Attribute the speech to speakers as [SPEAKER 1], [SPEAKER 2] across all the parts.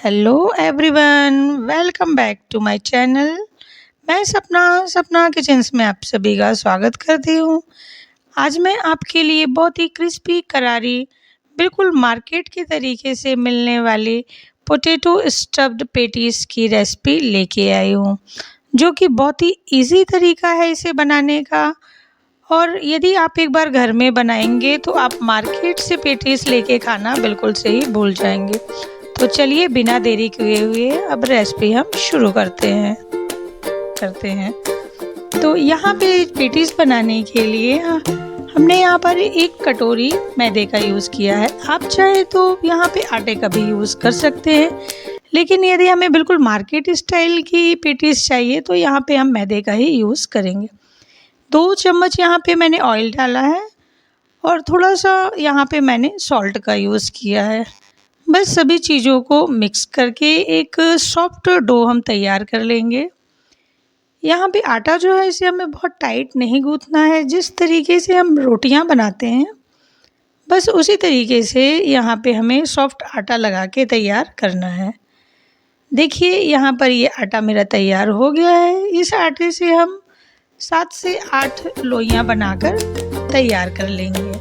[SPEAKER 1] Hello everyone, welcome back to my channel. मैं Sapna kitchens में आप सभी का स्वागत करती हूँ। आज मैं आपके लिए बहुत ही क्रिस्पी करारी, बिल्कुल मार्केट के तरीके से मिलने वाली पोटैटो स्टफ्ड पेटीज की रेसिपी लेके आई हूँ, जो कि बहुत ही इजी तरीका है इसे बनाने का। और यदि आप एक बार घर में बनाएंगे तो आप मार्केट से पेटीज लेके खाना बिल्कुल से ही भूल जाएंगे। तो चलिए बिना देरी किए हुए अब रेसिपी हम शुरू करते हैं। तो यहाँ पे पेटीज बनाने के लिए हमने यहाँ पर एक कटोरी मैदे का यूज़ किया है। आप चाहे तो यहाँ पे आटे का भी यूज़ कर सकते हैं, लेकिन यदि हमें बिल्कुल मार्केट स्टाइल की पेटीज चाहिए तो यहाँ पे हम मैदे का ही यूज़ करेंगे। 2 चम्मच यहाँ पे मैंने ऑयल डाला है और थोड़ा सा यहाँ पे मैंने सॉल्ट का यूज़ किया है। बस सभी चीज़ों को मिक्स करके एक सॉफ्ट डो हम तैयार कर लेंगे। यहाँ पे आटा जो है इसे हमें बहुत टाइट नहीं गूँथना है। जिस तरीके से हम रोटियाँ बनाते हैं बस उसी तरीके से यहाँ पे हमें सॉफ्ट आटा लगा के तैयार करना है। देखिए यहाँ पर ये आटा मेरा तैयार हो गया है। इस आटे से हम 7 से 8 लोइयाँ बनाकर तैयार कर लेंगे।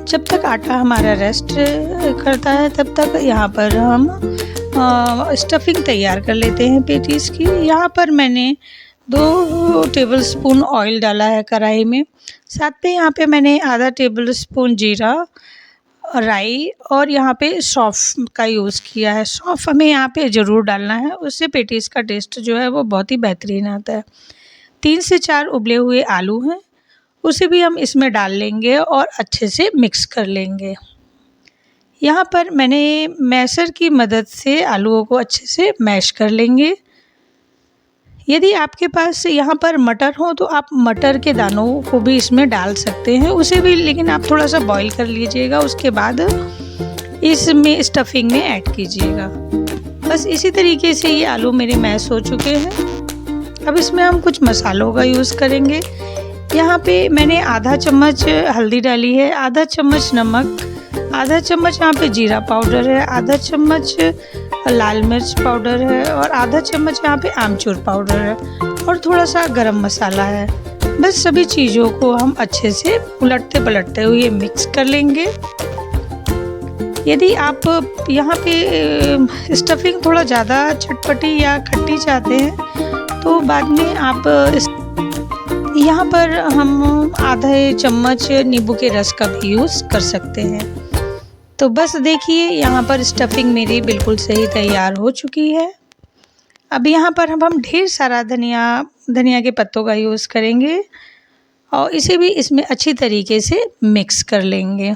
[SPEAKER 1] जब तक आटा हमारा रेस्ट करता है तब तक यहाँ पर हम स्टफिंग तैयार कर लेते हैं पेटीज की। यहाँ पर मैंने 2 टेबलस्पून ऑयल डाला है कढ़ाई में। साथ में यहाँ पे मैंने आधा टेबलस्पून जीरा, राई और यहाँ पे सौंफ का यूज़ किया है। सौंफ हमें यहाँ पे ज़रूर डालना है, उससे पेटीज का टेस्ट जो है वो बहुत ही बेहतरीन आता है। 3 से 4 उबले हुए आलू हैं, उसे भी हम इसमें डाल लेंगे और अच्छे से मिक्स कर लेंगे। यहाँ पर मैंने मैशर की मदद से आलूओं को अच्छे से मैश कर लेंगे। यदि आपके पास यहाँ पर मटर हो तो आप मटर के दानों को भी इसमें डाल सकते हैं, उसे भी लेकिन आप थोड़ा सा बॉईल कर लीजिएगा, उसके बाद इसमें स्टफिंग में ऐड कीजिएगा। बस इसी तरीके से ये आलू मेरे मैश हो चुके हैं। अब इसमें हम कुछ मसालों का यूज़ करेंगे। यहाँ पे मैंने आधा चम्मच हल्दी डाली है, आधा चम्मच नमक, आधा चम्मच यहाँ पे जीरा पाउडर है, आधा चम्मच लाल मिर्च पाउडर है और आधा चम्मच यहाँ पे आमचूर पाउडर है और थोड़ा सा गरम मसाला है। बस सभी चीज़ों को हम अच्छे से उलटते पलटते हुए मिक्स कर लेंगे। यदि आप यहाँ पे स्टफिंग थोड़ा ज़्यादा चटपटी या खट्टी चाहते हैं तो बाद में आप यहाँ पर हम आधे चम्मच नींबू के रस का भी यूज़ कर सकते हैं। तो बस देखिए यहाँ पर स्टफिंग मेरी बिल्कुल सही तैयार हो चुकी है। अब यहाँ पर हम ढेर सारा धनिया के पत्तों का यूज़ करेंगे और इसे भी इसमें अच्छी तरीके से मिक्स कर लेंगे।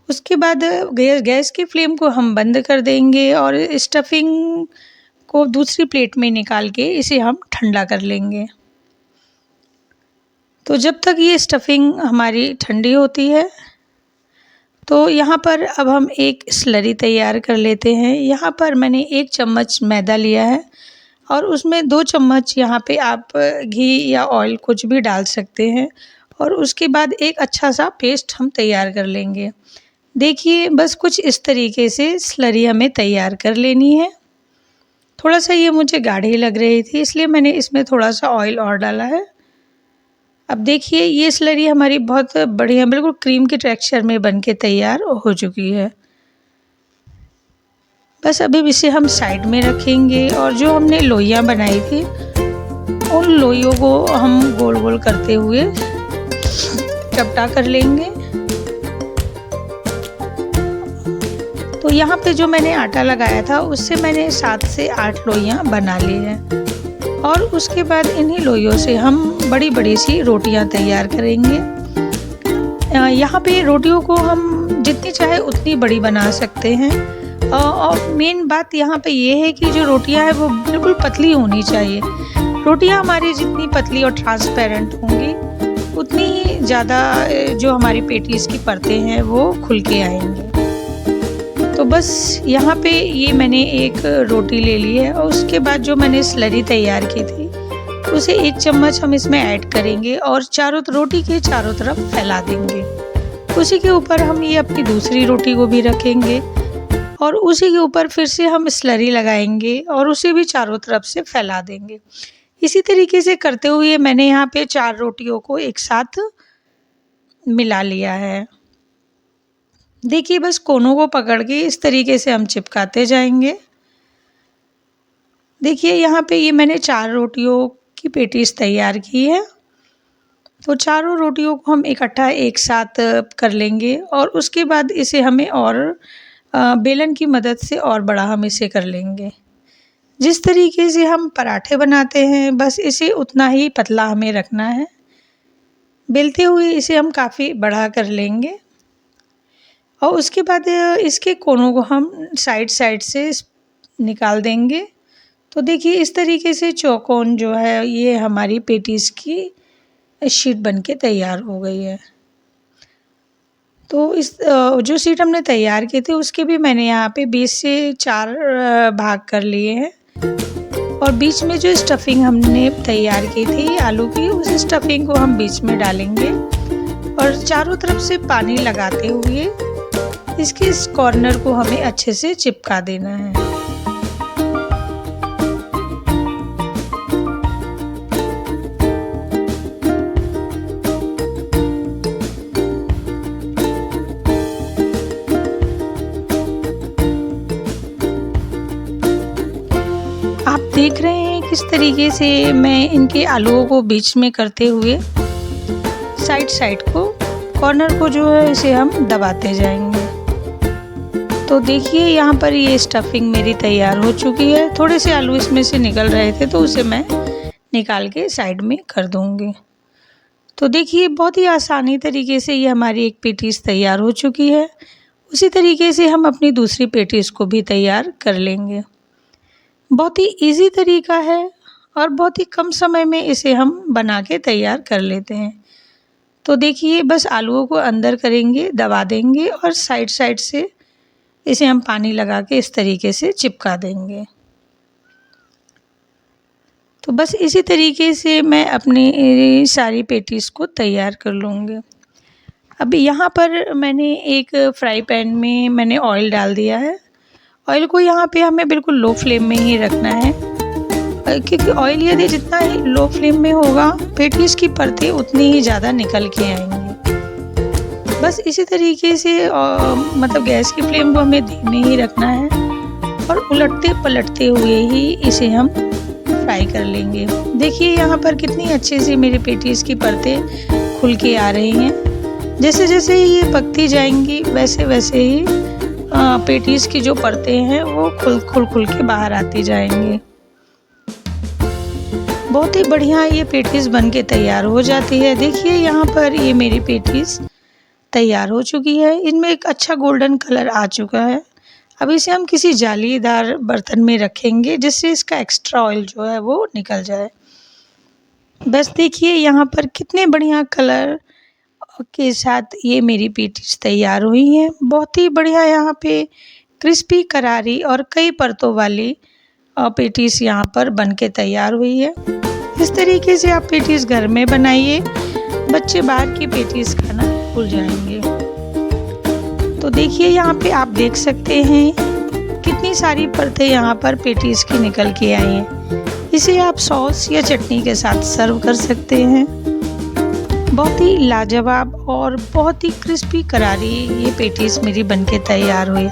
[SPEAKER 1] उसके बाद गैस की फ्लेम को हम बंद कर देंगे और स्टफिंग को दूसरी प्लेट में निकाल के इसे हम ठंडा कर लेंगे। तो जब तक ये स्टफिंग हमारी ठंडी होती है तो यहाँ पर अब हम एक स्लरी तैयार कर लेते हैं। यहाँ पर मैंने 1 चम्मच मैदा लिया है और उसमें 2 चम्मच यहाँ पे आप घी या ऑयल कुछ भी डाल सकते हैं और उसके बाद एक अच्छा सा पेस्ट हम तैयार कर लेंगे। देखिए बस कुछ इस तरीके से स्लरी हमें तैयार कर लेनी है। थोड़ा सा ये मुझे गाढ़ी लग रही थी, इसलिए मैंने इसमें थोड़ा सा ऑयल और डाला है। अब देखिए ये स्लरी हमारी बहुत बढ़िया बिल्कुल क्रीम के टेक्सचर में बनके तैयार हो चुकी है। बस अभी इसे हम साइड में रखेंगे और जो हमने लोइयाँ बनाई थी उन लोइयों को हम गोल गोल करते हुए चपटा कर लेंगे। तो यहाँ पे जो मैंने आटा लगाया था उससे मैंने 7 से 8 लोइयाँ बना ली हैं और उसके बाद इन्हीं लोइयों से हम बड़ी बड़ी सी रोटियां तैयार करेंगे। यहाँ पे रोटियों को हम जितनी चाहे उतनी बड़ी बना सकते हैं और मेन बात यहाँ पे ये है कि जो रोटियां हैं वो बिल्कुल पतली होनी चाहिए। रोटियां हमारी जितनी पतली और ट्रांसपेरेंट होंगी उतनी ही ज़्यादा जो हमारी पेटीज की परतें हैं वो खुल के आएंगी। तो बस यहाँ पे ये मैंने एक रोटी ले ली है और उसके बाद जो मैंने स्लरी तैयार की थी उसे 1 चम्मच हम इसमें ऐड करेंगे और रोटी के चारों तरफ फैला देंगे। उसी के ऊपर हम ये अपनी दूसरी रोटी को भी रखेंगे और उसी के ऊपर फिर से हम स्लरी लगाएंगे और उसे भी चारों तरफ से फैला देंगे। इसी तरीके से करते हुए मैंने यहाँ पे 4 रोटियों को एक साथ मिला लिया है। देखिए बस कोनों को पकड़ के इस तरीके से हम चिपकाते जाएंगे। देखिए यहाँ पे ये मैंने 4 रोटियों की पेटीज तैयार की है। तो चारों रोटियों को हम इकट्ठा एक साथ कर लेंगे और उसके बाद इसे हमें और बेलन की मदद से और बड़ा हम इसे कर लेंगे। जिस तरीके से हम पराठे बनाते हैं बस इसे उतना ही पतला हमें रखना है। बेलते हुए इसे हम काफ़ी बड़ा कर लेंगे और उसके बाद इसके कोनों को हम साइड साइड से निकाल देंगे। तो देखिए इस तरीके से चौकोन जो है ये हमारी पेटीज की शीट बनके तैयार हो गई है। तो इस जो शीट हमने तैयार किए थे उसके भी मैंने यहाँ पे 20 से 4 भाग कर लिए हैं और बीच में जो स्टफिंग हमने तैयार की थी आलू की, उस स्टफिंग को हम बीच में डालेंगे और चारों तरफ से पानी लगाते हुए इसके इस कॉर्नर को हमें अच्छे से चिपका देना है। आप देख रहे हैं किस तरीके से मैं इनके आलूओं को बीच में करते हुए साइड को कॉर्नर को जो है इसे हम दबाते जाएंगे। तो देखिए यहाँ पर ये स्टफिंग मेरी तैयार हो चुकी है। थोड़े से आलू इसमें से निकल रहे थे तो उसे मैं निकाल के साइड में कर दूँगी। तो देखिए बहुत ही आसानी तरीके से ये हमारी एक पेटीज तैयार हो चुकी है। उसी तरीके से हम अपनी दूसरी पेटीज को भी तैयार कर लेंगे। बहुत ही इजी तरीका है और बहुत ही कम समय में इसे हम बना के तैयार कर लेते हैं। तो देखिए बस आलूओं को अंदर करेंगे, दबा देंगे और साइड से इसे हम पानी लगा के इस तरीके से चिपका देंगे। तो बस इसी तरीके से मैं अपनी सारी पेटीज को तैयार कर लूँगी। अब यहाँ पर मैंने एक फ्राई पैन में मैंने ऑयल डाल दिया है। ऑयल को यहाँ पे हमें बिल्कुल लो फ्लेम में ही रखना है क्योंकि ऑयल यदि जितना ही लो फ्लेम में होगा पेटीज की परतें उतनी ही ज़्यादा निकल के आएंगी। बस इसी तरीके से मतलब गैस की फ्लेम को हमें धीमे ही रखना है और उलटते पलटते हुए ही इसे हम फ्राई कर लेंगे। देखिए यहाँ पर कितनी अच्छे से मेरी पेटीज की परतें खुल के आ रही हैं। जैसे जैसे ये पकती जाएंगी वैसे वैसे ही पेटीज की जो परतें हैं वो खुल के बाहर आती जाएंगी। बहुत ही बढ़िया ये पेटीज बन के तैयार हो जाती है। देखिए यहाँ पर ये मेरी पेटीज तैयार हो चुकी है। इनमें एक अच्छा गोल्डन कलर आ चुका है। अब इसे हम किसी जालीदार बर्तन में रखेंगे जिससे इसका एक्स्ट्रा ऑयल जो है वो निकल जाए। बस देखिए यहाँ पर कितने बढ़िया कलर के साथ ये मेरी पेटीज तैयार हुई हैं। बहुत ही बढ़िया यहाँ पे क्रिस्पी करारी और कई परतों वाली पेटीज यहाँ पर बन के तैयार हुई है। इस तरीके से आप पेटीज घर में बनाइए, बच्चे बाहर की पेटीज खाना भूल जाएंगे। तो देखिए यहाँ पे आप देख सकते हैं कितनी सारी परतें यहाँ पर पेटीज की निकल के आई हैं। इसे आप सॉस या चटनी के साथ सर्व कर सकते हैं। बहुत ही लाजवाब और बहुत ही क्रिस्पी करारी ये पेटीज मेरी बनके तैयार हुई।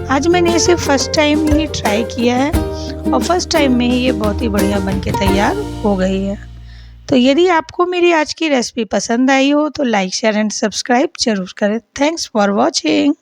[SPEAKER 1] आज मैंने इसे फर्स्ट टाइम ही ट्राई किया है और फर्स्ट टाइम में ही ये बहुत ही बढ़िया बनके तैयार हो गई है। तो यदि आपको मेरी आज की रेसिपी पसंद आई हो तो लाइक शेयर एंड सब्सक्राइब जरूर करें। Thanks for watching.